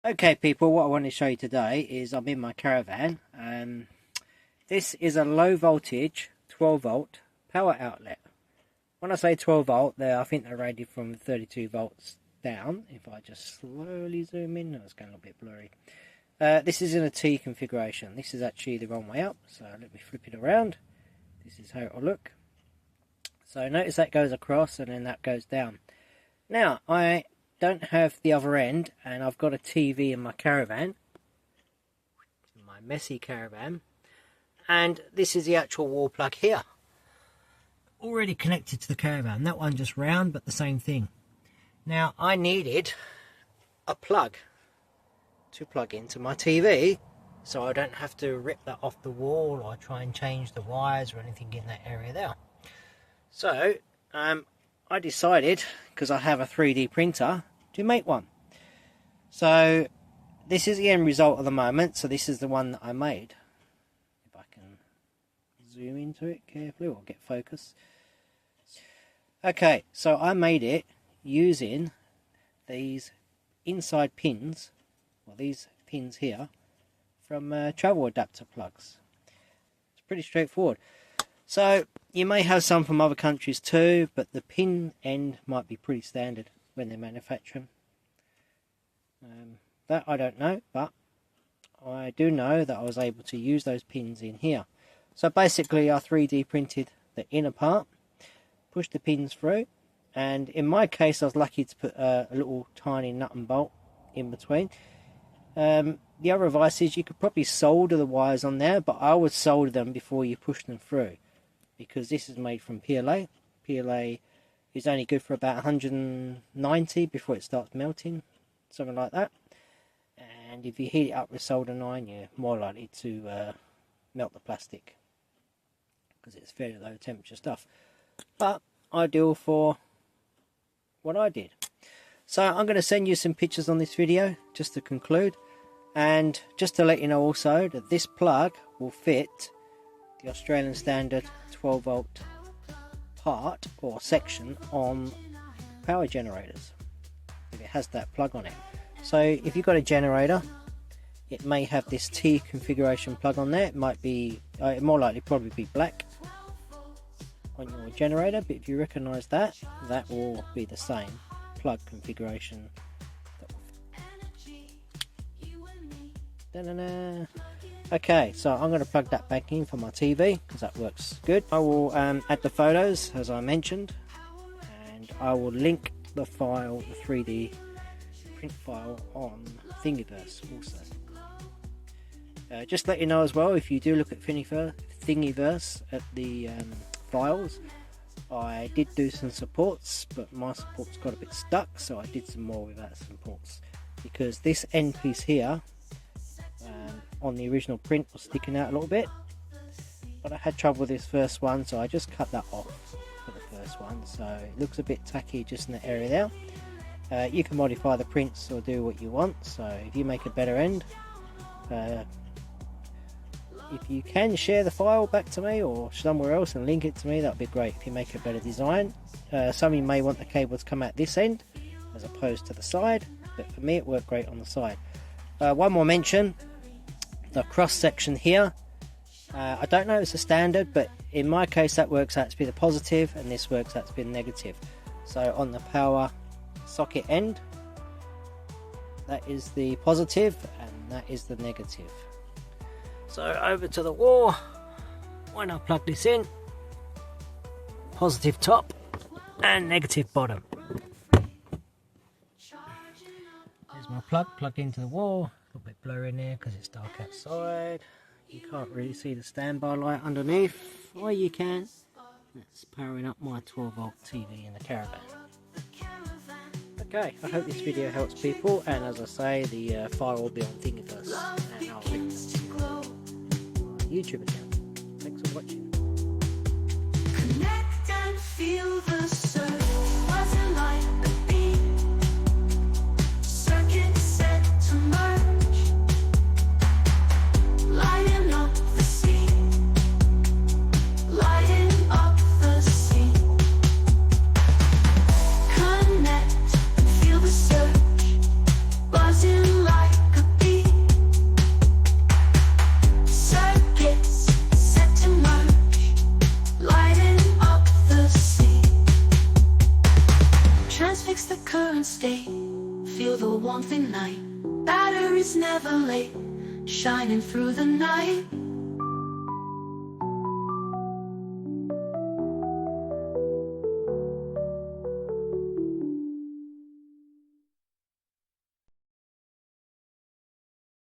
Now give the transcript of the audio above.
Okay people, what I want to show you today is I'm in my caravan. This is a low voltage 12 volt power outlet. When I say 12 volt there, I think they're rated from 32 volts down. If I just slowly zoom in, it's going a bit blurry. This is in a T configuration. This is actually the wrong way up, so let me flip it around. This is how it'll look. So notice that goes across and then that goes down. Now I don't have the other end, and I've got a TV in my caravan, my messy caravan, and this is the actual wall plug here, already connected to the caravan. That one just round, but the same thing. Now I needed a plug to plug into my TV, so I don't have to rip that off the wall or try and change the wires or anything in that area there. So I decided, because I have a 3D printer, to make one. So this is the end result at the moment. So this is the one that I made. If I can zoom into it carefully or get focus. Okay, so I made it using these inside pins, or these pins here, from travel adapter plugs. It's pretty straightforward. So you may have some from other countries too, but the pin end might be pretty standard when they manufacture them. That I don't know, but I do know that I was able to use those pins in here. So basically I 3D printed the inner part, pushed the pins through, and in my case I was lucky to put a little tiny nut and bolt in between. The other advice is you could probably solder the wires on there, but I would solder them before you push them through, because this is made from PLA. PLA is only good for about 190 before it starts melting, something like that. And if you heat it up with soldering iron, you're more likely to melt the plastic, because it's fairly low temperature stuff. But ideal for what I did. So I'm going to send you some pictures on this video just to conclude, and just to let you know also that this plug will fit the Australian standard 12 volt part or section on power generators if it has that plug on it. So if you've got a generator, it may have this T configuration plug on there. It might be more likely probably be black on your generator, but if you recognize that, that will be the same plug configuration. Okay, so I'm going to plug that back in for my TV because that works good. I will add the photos as I mentioned, and I will link the file, the 3D print file, on Thingiverse also. Just let you know as well, if you do look at Thingiverse at the files, I did do some supports, but my supports got a bit stuck, so I did some more without supports, because this end piece here on the original print was sticking out a little bit, but I had trouble with this first one, so I just cut that off for the first one. So it looks a bit tacky just in the area there. You can modify the prints or do what you want, so if you make a better end, if you can share the file back to me or somewhere else and link it to me, that would be great. If you make a better design, some of you may want the cable to come out this end as opposed to the side, but for me it worked great on the side. One more mention, the cross section here, I don't know if it's a standard, but in my case that works out to be the positive and this works out to be the negative. So on the power socket end, that is the positive and that is the negative. So over to the wall, when I plug this in, positive top and negative bottom. There's my plug into the wall. A little bit blurry in there because it's dark outside. You can't really see the standby light underneath, or you can. That's powering up my 12 volt TV in the caravan. Okay, I hope this video helps people, and as I say, the file will be on Thingiverse, and I'll link it to my YouTube account. Thanks for watching. Connect and feel the surge. What's it like to be? Circuit set to merge. Lighting up the scene. Lighting up the scene. Connect and feel the surge. Buzzing like feel the warmth in night. Batteries never late, shining through the night.